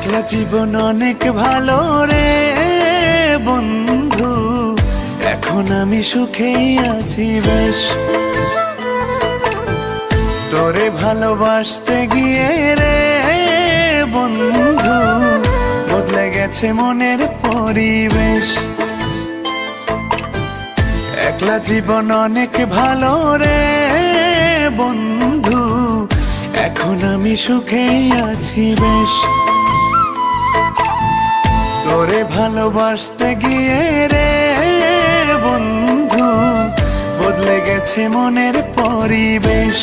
একলা জীবন অনেক ভালো রে বন্ধু, এখন আমি সুখেই আছি বেশ। তোরে ভালোবাসতে গিয়ে রে বন্ধু বদলে গেছে মনের পরিবেশ। একলা জীবন অনেক ভালো রে বন্ধু, এখন আমি সুখেই আছি বেশ। তোরে ভালোবাসতে গিয়ে রে বন্ধু বদলে গেছে মনের পরিবেশ।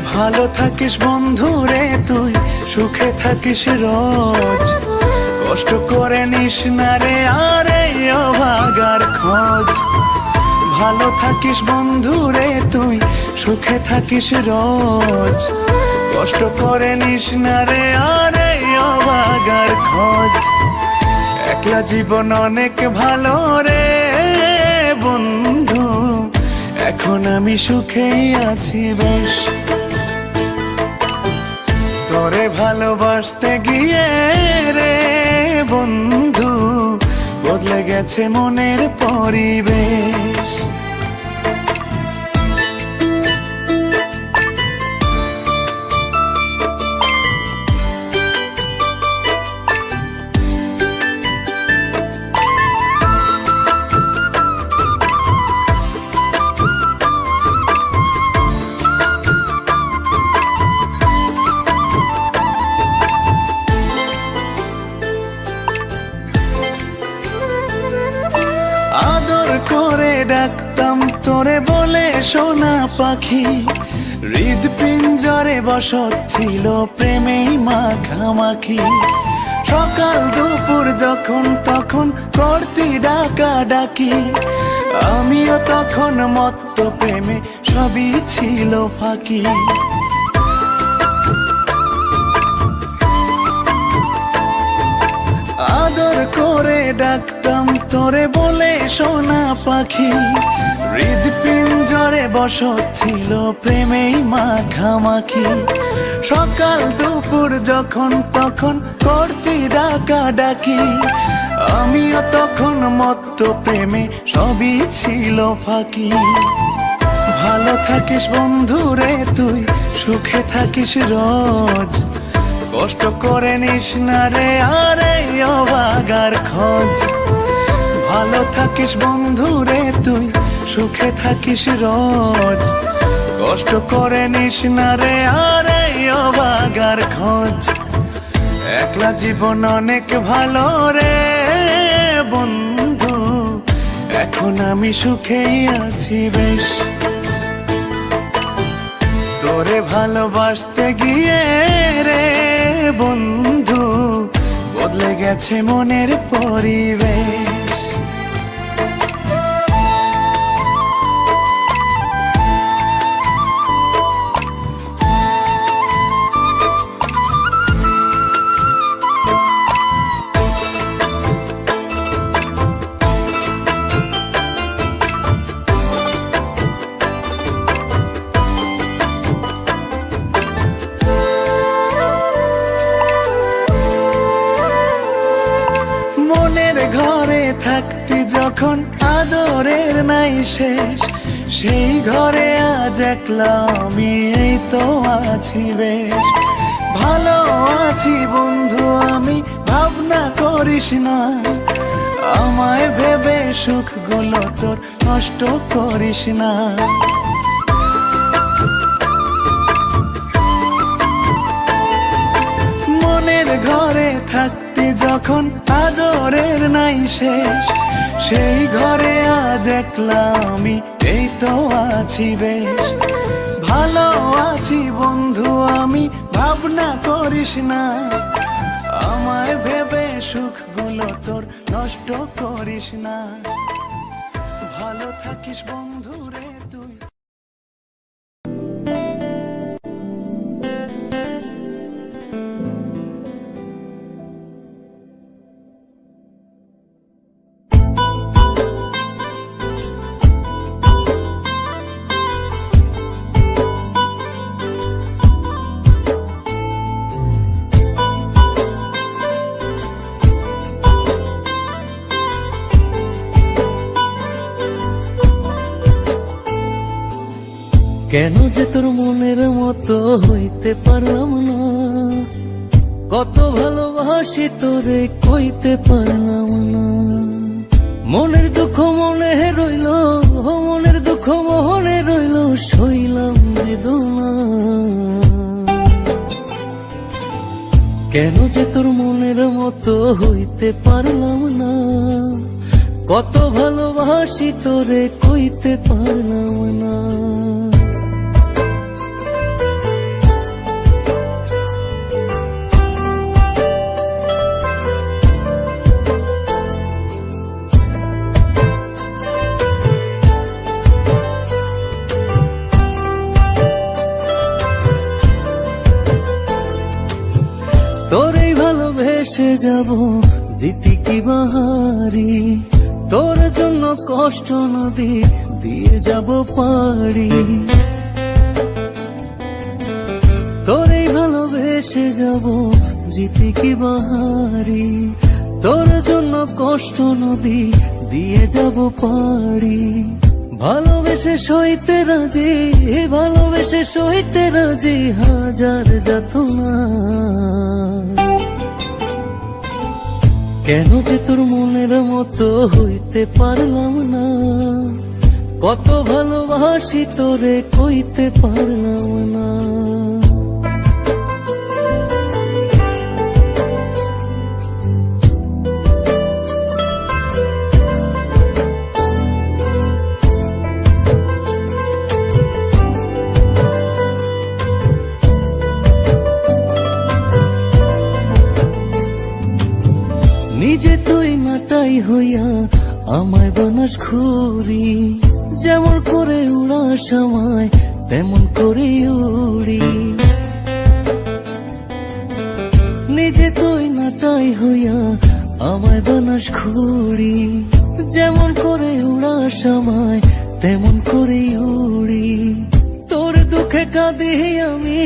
ভালো থাকিস বন্ধু রে তুই, সুখে থাকিস রোজ, কষ্ট করে নিস না রে আর এই অভাগার খোঁজ। ভালো থাকিস বন্ধু রে তুই, সুখে থাকিস রোজ, কষ্ট করে নিস না রে আর এই অভাগার খোঁজ। একলা জীবন অনেক ভালো রে বন্ধু, এখন আমি সুখেই আছি বেশ। তোরে ভালোবাসতে গিয়ে রে বন্ধু বদলে গেছে মনের পরিবেশ। আদর করে ডাকতাম তোরে বলে সোনা পাখি, হৃদপিঞ্জরে বসত ছিল প্রেমেই মাখামাখি। সকাল দুপুর যখন তখন করতি ডাকা ডাকি, আমিও তখন মত্ত প্রেমে সবই ছিল ফাঁকি। আদর করে ডাকতাম তোরে বলে সোনা পাখি, হৃদপিঞ্জরে বসত ছিল প্রেমেই মাখামাখি। সকাল দুপুর যখন তখন করতি ডাকা ডাকি, আমিও তখন মত্ত প্রেমে সবই ছিল ফাঁকি। ভালো থাকিস বন্ধু রে তুই, সুখে থাকিস রোজ, কষ্ট করে নিস না রে আর এই অভাগার খোঁজ। ভালো থাকিস বন্ধু রে তুই, সুখে থাকিস রোজ, কষ্ট করে নিস না রে আর এই অভাগার খোঁজ। একলা জীবন অনেক ভালো রে বন্ধু, এখন আমি সুখেই আছি বেশ। তোরে ভালোবাসতে গিয়ে রে বন্ধু বদলে গেছে মনের পরিবেশ। মনের ঘরে থাকতি যখন আদরের নাই শেষ, সেই ঘরে আজ একলা আমি এই তো আছি বেশ। ভালো আছি বন্ধু আমি, ভাবনা করিস না, আমায় ভেবে সুখগুলো তোর নষ্ট করিস না। মনের ঘরে থাকতি যখন আদরের নাই শেষ, সেই ঘরে আজ একলা আমি এই তো আছি বেশ। ভালো আছি বন্ধু আমি, ভাবনা করিস না, আমায় ভেবে সুখগুলো তোর নষ্ট করিস না। ভালো থাকিস বন্ধু রে তুই। কেন যে তোর মনের মতো হইতে পারলাম না, কত ভালোবাসি তোরে কইতে পারলাম না। মনের দুঃখ মনে রইল, মনের দুঃখ মনে রইল, সইলাম বেদনা। কেন যে তোর মনের মতো হইতে পারলাম না, কত ভালোবাসি তোরে কইতে পারলাম না। তোরেই ভালোবেসে যাব জিতি কি বাহারি, তোর জন্য কষ্ট নদী দিয়ে যাব পাড়ি। তোরেই ভালোবেসে যাব জিতি কি বাহারি, তোর জন্য কষ্ট নদী দিয়ে যাব পাড়ি। ভালোবেসে সইতে রাজি, ভালোবেসে সইতে রাজি হাজার যাতনা। কেন যে তোর মনের মতো হইতে পারলাম না, কত ভালোবাসি তোরে কইতে পারলাম না। নিজে তুই নাটাই হইয়া আমায় বানাস ঘুরি, যেমন করে উড়ার সময় তেমন করে উড়ি। নিজে তুই নাটাই হইয়া আমায় বানাস ঘুরি, যেমন করে উড়ার সময় তেমন করে উড়ি। তোর দুঃখে কাঁদি আমি,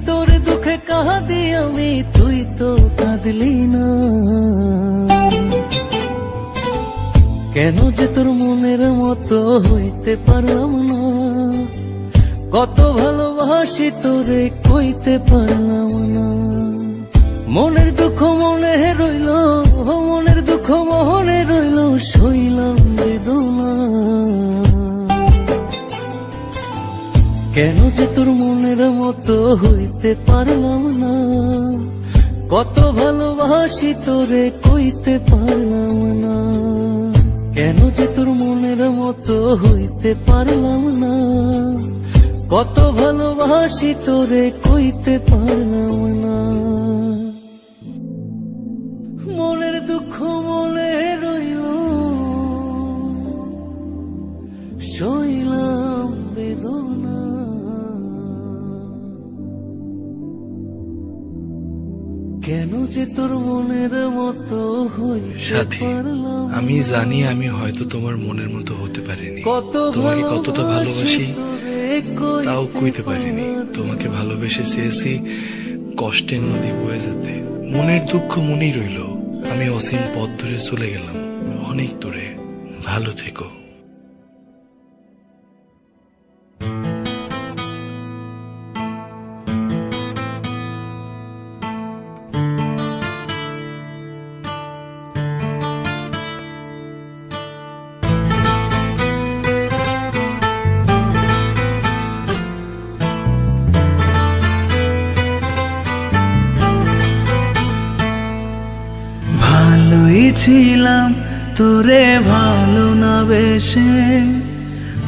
তোর দুঃখে কাঁদি আমি, তুই তো কাঁদলি না। কেন যে তোর মনের মতো হইতে পারলাম না, কত ভালোবাসি তোরে কইতে পারলাম না। মনের দুঃখ মনে রইল, মনের দুঃখ মনে রইল, সইলাম বেদনা। কেন যে তোর মনের মতো হইতে পারলাম না, কত ভালোবাসি তোরে কইতে পারলাম না। কেন যে তোর মনের মতো হইতে পারলাম না, কত ভালোবাসি তোরে কইতে পারলাম না। মনের দুঃখ মনে রইল, সইলাম বেদনা। কেন যে তোর মনের মতো সাথী, আমি জানি আমি হয়তো তোমার মনের মতো হতে পারিনি, তোমাকে কতটা ভালোবাসি তাও কইতে পারিনি। তোমাকে ভালোবেসে চেয়েছি কষ্টের নদী বয়ে যেতে, মনের দুঃখ মনেই রইল। আমি অসীম পথ ধরে চলে গেলাম অনেক দূরে, ভালো থেকো। ছিলাম তোরে ভালো না বেশে,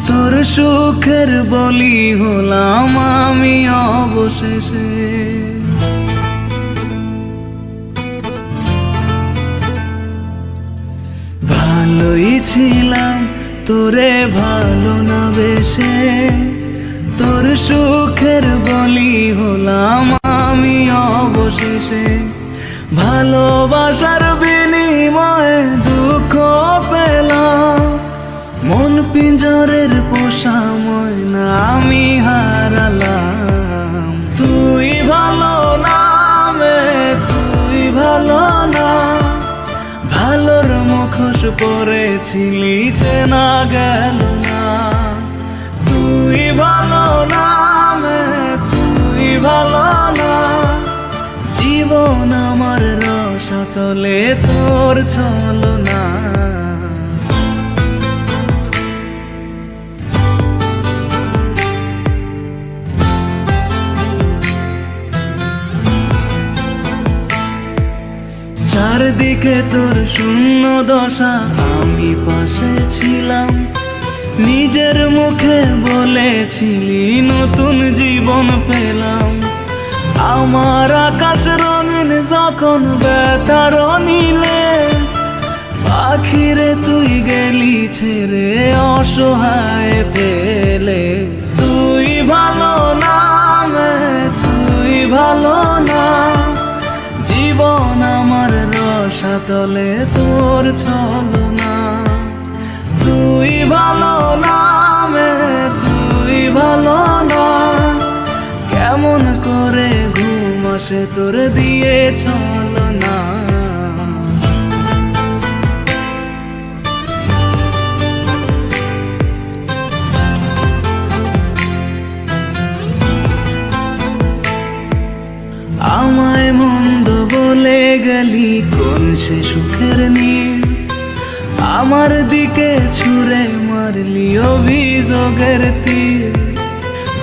তোর সুখের বলি হলাম আমি অবশেষে। ভালোই ছিলাম তোরে ভালো না বেশে, তোর সুখের বলি হলাম আমি অবশেষে। ভালোবাসার বিনিময়ে দুঃখ পেলাম, মন পিঞ্জরের পোষা ময়না আমি হারালাম। তুই ভালো না মে, তুই ভালো না, ভালোর মুখোশ পরেছিলি চেনা গেল না। তুই ভালো না তলে তোর ছলনা। চারদিকে তোর শূন্য দশা, আমি পাশে ছিলাম, নিজের মুখে বলেছিলি নতুন জীবন পেলাম। আমার আকাশ রঙিন যখন ব্যথার নীলে, পাখিরে তুই গেলি ছেড়ে অসহায় ফেলে। তুই ভালো না, তুই ভালো না, জীবন আমার রসাতলে তোর ছলনা। তুই ভালো না, তুই ভালো না, কেমন করে ঘুম আসে তোর দিয়ে ছলনা। আমায় মন্দ বলে গেলি কোন সে সুখের নীড়, আমার দিকে ছুঁড়ে মারলি অভিযোগের তীর।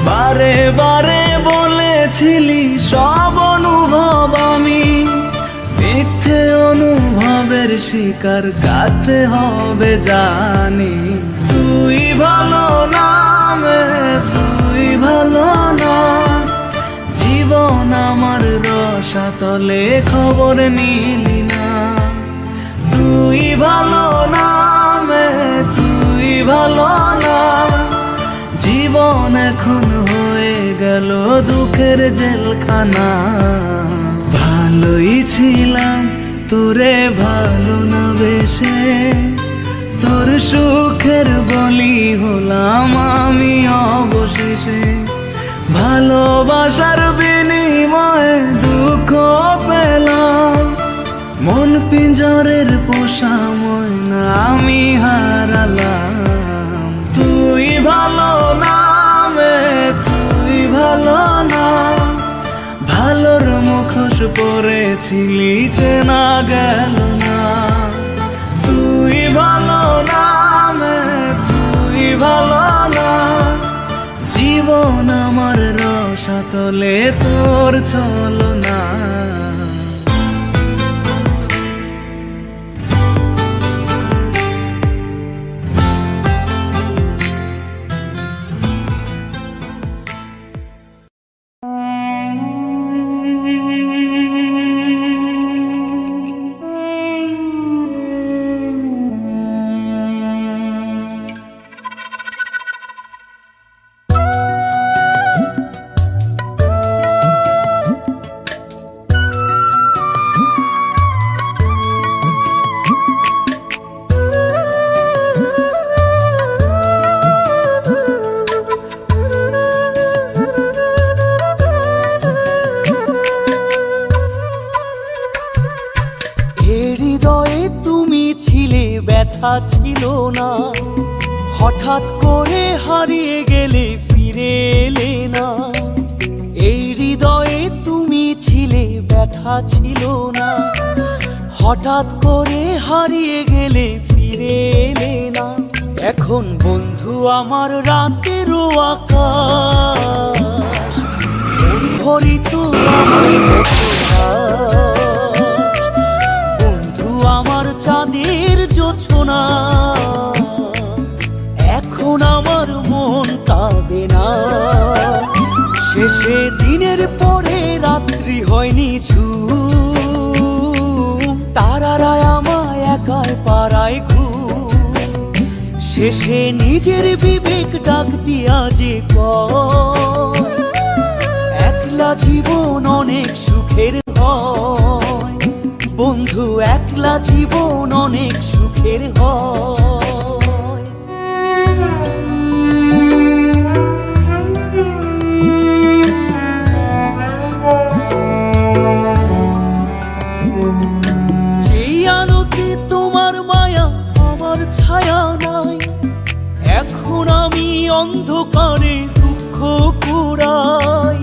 বারে বারে বলেছিলি সব অনুভব আমি, মিথ্যে অনুভবের শিকার কাটতে হবে জানি। তুই ভালো না, তুই ভালো না, জীবন আমার রসাতলে খবর নিলি না। তুই ভালো না, তুই ভালো না, জীবন এখন হয়ে গেল দুঃখের জেলখানা। ভালোই ছিলাম তোরে ভালো না বেশে, তোর সুখের বলি হলাম আমি অবশেষে। ভালোবাসার বিনিময়ে দুঃখ পেলাম, মন পিঞ্জরের পোষা ময়না আমি হারালাম। তুই ভালো না, তুই ভালো না, ভালোর মুখোশ পরেছিলি চেনা গেল না। তুই ভালো না, তুই ভালো না, জীবন আমার রসাতলে তোর ছলনা। ব্যথা ছিল না, হঠাৎ করে হারিয়ে গেলে ফিরে এলে না। এই হৃদয়ে তুমি ছিলে, ব্যথা ছিল না, হঠাৎ করে হারিয়ে গেলে ফিরে এলে না। এখন বন্ধু আমার রাতেরও আকাশ, মন ভরিত আমার বন্ধু আমার চাঁদের জোছনা। এখন আমার মন কাঁদে না, শেষে দিনের পরে রাত্রি হয়নি ঝুম, তারারা আমায় একাই পাড়ায় ঘুম। শেষে নিজের বিবেক ডাক দিয়া যে কয়, একলা জীবন অনেক সুখের হয় বন্ধু, একলা জীবন অনেক সুখের হয়। যেই আলোতে তোমার মায়া আমার ছায়া নাই, এখন আমি অন্ধকারে দুঃখ কুড়াই।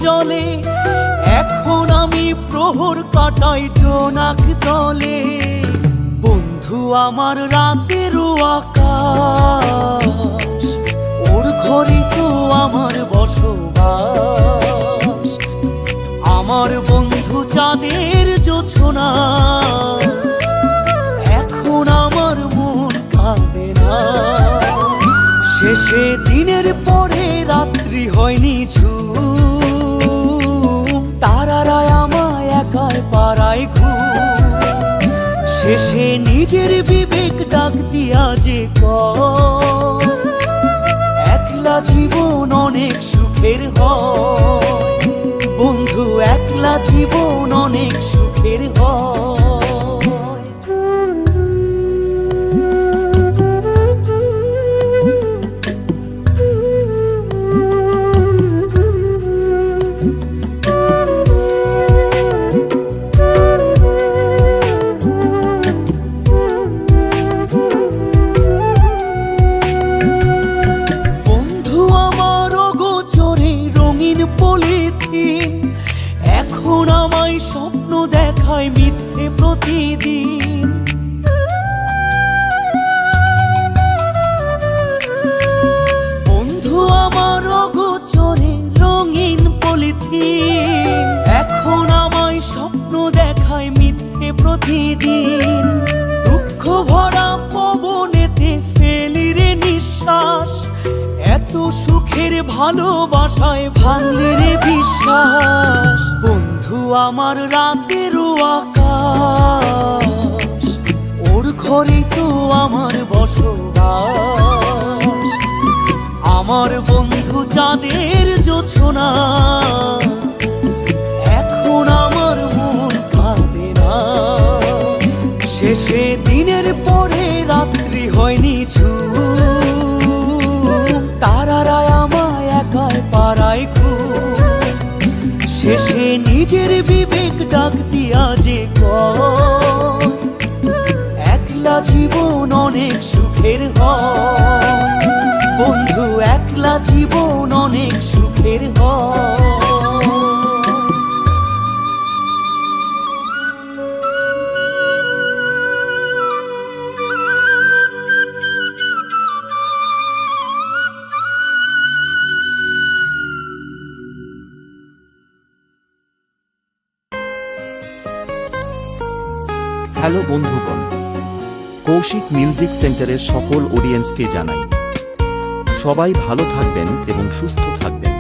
জলে, এখন আমি প্রহর কাটাই জোনাক তলে। বন্ধু আমার রাতেরও আকাশ, ওর ঘরে তো আমার বসবাস। আমার বন্ধু চাঁদের জোছনা, এখন আমার মন কাঁদে না। শেষে দিনের পরে রাত্রি হয়নি ঝুম, তারারা আমায় একার পাড়ায় ঘুম। শেষে নিজের বিবেক ডাক দিয়া যে কয়, একলা জীবন অনেক সুখের হয়। বন্ধু একলা জীবন অনেক সুখের হয়। এখন আমায় স্বপ্ন দেখায় মিথ্যে প্রতিদিন। বন্ধু আমার অগোচরে রঙিন পলিথিন, এখন আমায় স্বপ্ন দেখায় মিথ্যে প্রতিদিন। দুঃখ ভরা পবনেতে ফেলি রে নিঃশ্বাস, এত সুখের ভালোবাসায় ভাঙলি রে বিশ্বাস। বন্ধু আমার রাতেরও আকাশ, ওর ঘরে তো আমার বসবাস। আমার বন্ধু চাঁদের জোছনা, এখন আমার মন কাঁদে না। শেষে দিনের পরে রাত্রি হয়নি ঝুম, তারারা আমায় একার পাড়ায় ঘুম। শেষে নিজের বিবেক ডাক দিয়া যে কয়, একলা জীবন অনেক সুখের হয়। বন্ধু একলা জীবন অনেক সুখের হয়। হ্যালো বন্ধুগণ, কৌশিক মিউজিক সেন্টারের সকল অডিয়েন্সকে জানাই সবাই ভালো থাকবেন এবং সুস্থ থাকবেন।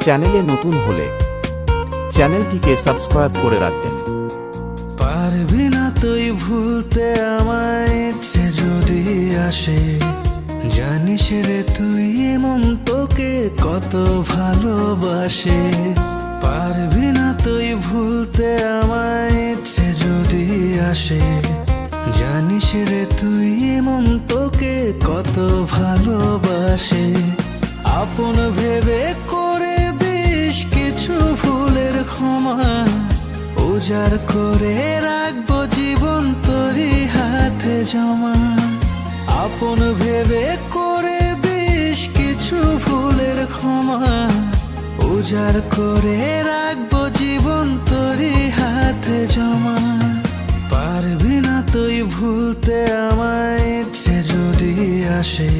চ্যানেলে নতুন হলে চ্যানেলটিকে সাবস্ক্রাইব করে রাখবেন। পারবি না তুই ভুলতে আমায়, ইচ্ছে যদি আসে, জানিস রে তুই এমন তোকে কত ভালোবাসে। পারবি না তুই ভুলতে আমায়, ইচ্ছে যদি আসে, জানিস রে তুই এমন তোকে কত ভালোবাসে। আপন ভেবে করে দিস কিছু ভুলের ক্ষমা, উজাড় করে রাখবো জীবন তোরই হাতে জমা। আপন ভেবে করে দিস কিছু ভুলের ক্ষমা, উজাড় করে রাখবো জীবন তোরই হাতে জমা। পারবি না তুই ভুলতে আমায়, ইচ্ছে যদি আসে,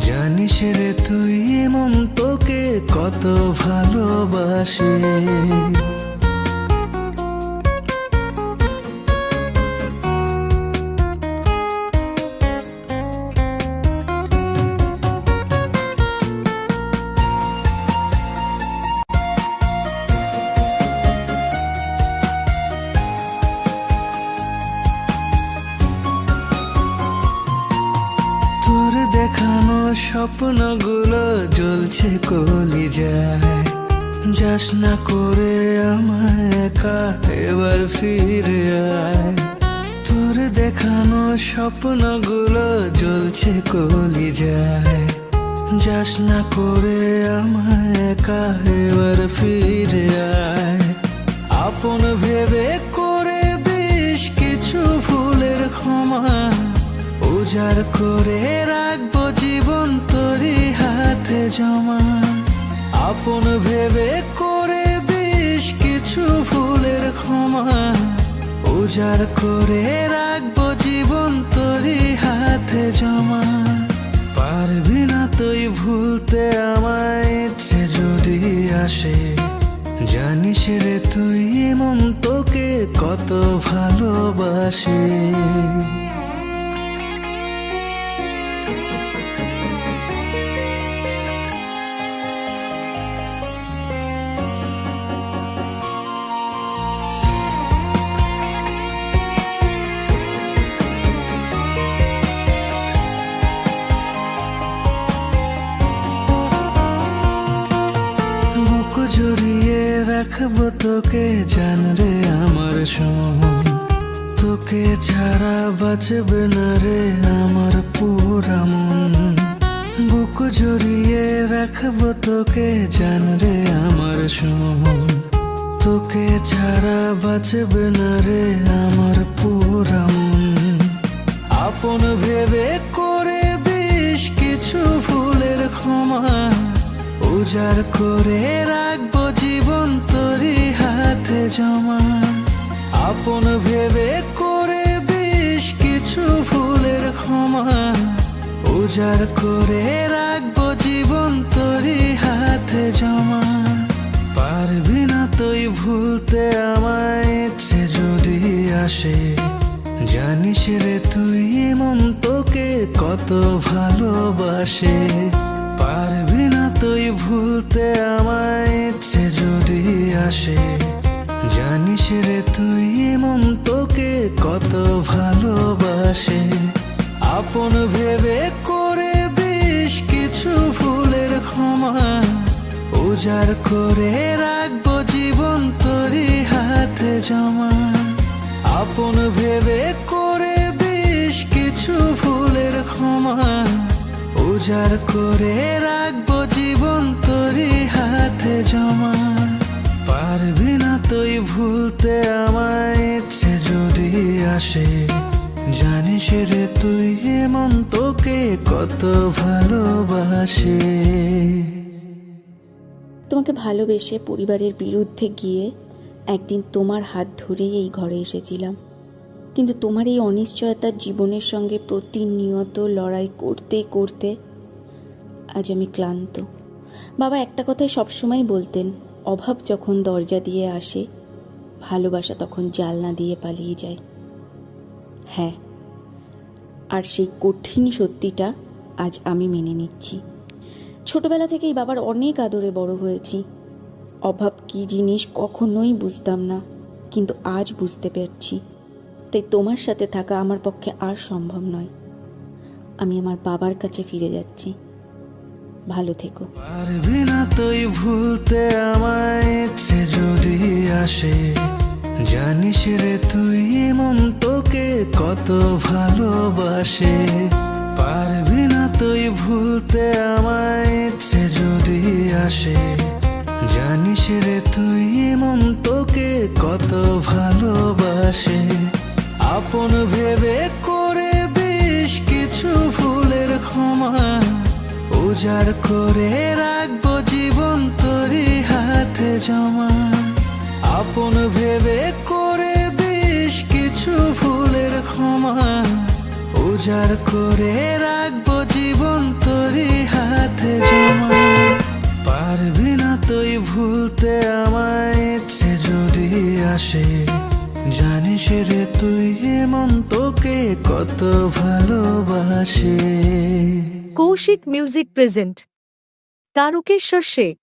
জানিস রে তুই এমন তোকে কত ভালোবাসে। দেখানো স্বপ্নগুলো জ্বলছে কলিজায়, যাস না করে আমায় একা এবার ফিরে আয়। তোর দেখানো স্বপ্নগুলো জ্বলছে কলিজায়, যাস না করে আমায় একা এবার ফিরে আয়। আপন ভেবে করে দিস কিছু ভুলের ক্ষমা, উজাড় করে রাখবো জীবন তোরই হাতে জমা। আপন ভেবে করে দিস কিছু ভুলের ক্ষমা, উজাড় করে রাখবো জীবন তোরই হাতে জমা। পারবি না তুই ভুলতে আমায়, ইচ্ছে যদি আসে, জানিস রে তুই মন তোকে কত ভালোবাসে। বুক জড়িয়ে রাখবো তোকে জান রে আমার শোন, তোকে ছাড়া বাঁচবে না রে আমার পুরা মন। বুক জড়িয়ে রাখবো তোকে জান রে আমার শোন, তোকে ছাড়া বাঁচবে না রে আমার পুরা মন। আপন ভেবে করে দিস কিছু ভুলের ক্ষমা, উজাড় করে রাখবো জীবন তোরই হাতে জমা। আপন ভেবে করে দিস কিছু ভুলের ক্ষমা, উজাড় করে রাখবো জীবন তোরই হাতে জমা। পারবি না তুই ভুলতে আমায়, ইচ্ছে যদি আসে, জানিস রে তুই মন তোকে কত ভালোবাসে। পারবি না তুই ভুলতে আমায়, ইচ্ছে যদি আসে, জানিস রে তুই মন তোকে কত ভালোবাসে। আপন ভেবে করে দিস কিছু ভুলের ক্ষমা, উজাড় করে রাখবো জীবন তোরই হাতে জমা। আপন ভেবে করে দিস কিছু ভুলের ক্ষমা, উজাড় করে রাখবো জীবন তোরই হাতে জমা। পারবি না তুই ভুলতে আমায়, ইচ্ছে যদি আসে, জানিস রে তুই মন তোকে কত ভালোবাসে। তোমাকে ভালোবেসে পরিবারের বিরুদ্ধে গিয়ে একদিন তোমার হাত ধরেই এই ঘরে এসেছিলাম, কিন্তু তোমার এই অনিশ্চয়তার জীবনের সঙ্গে প্রতিনিয়ত লড়াই করতে করতে আজ আমি ক্লান্ত। বাবা একটা কথাই সবসময় বলতেন, অভাব যখন দরজা দিয়ে আসে, ভালোবাসা তখন জানলা দিয়ে পালিয়ে যায়। হ্যাঁ, আর সেই কঠিন সত্যিটা আজ আমি মেনে নিচ্ছি। ছোটবেলা থেকেই বাবার অনেক আদরে বড় হয়েছি। অভাব কী জিনিস কখনোই বুঝতাম না, কিন্তু আজ বুঝতে পারছি। তাই তোমার সাথে থাকা আমার পক্ষে আর সম্ভব নয়। আমি আমার বাবার কাছে ফিরে যাচ্ছি। ভালো থেকো। পারবি না তুই ভুলতে আমায়, ইচ্ছে যদি আসে, জানিস রে তুই মন তোকে কত ভালোবাসে। পারবি না তুই ভুলতে আমায়, ইচ্ছে যদি আসে, জানিস রে তুই মন তোকে কত ভালোবাসে। আপন ভেবে করে দিস কিছু ভুলের ক্ষমা, উজাড় করে রাখবো জীবন তোরই হাতে জমা। আপন ভেবে করে দিস কিছু ভুলের ক্ষমা, উজাড় করে রাখবো জীবন তোরই হাতে জমা। পারবি না তুই ভুলতে আমায়, ইচ্ছে যদি আসে, জানিস রে তুই মন তোকে কত ভালোবাসে। Kaushik music present Tarakeshwar Sheikh.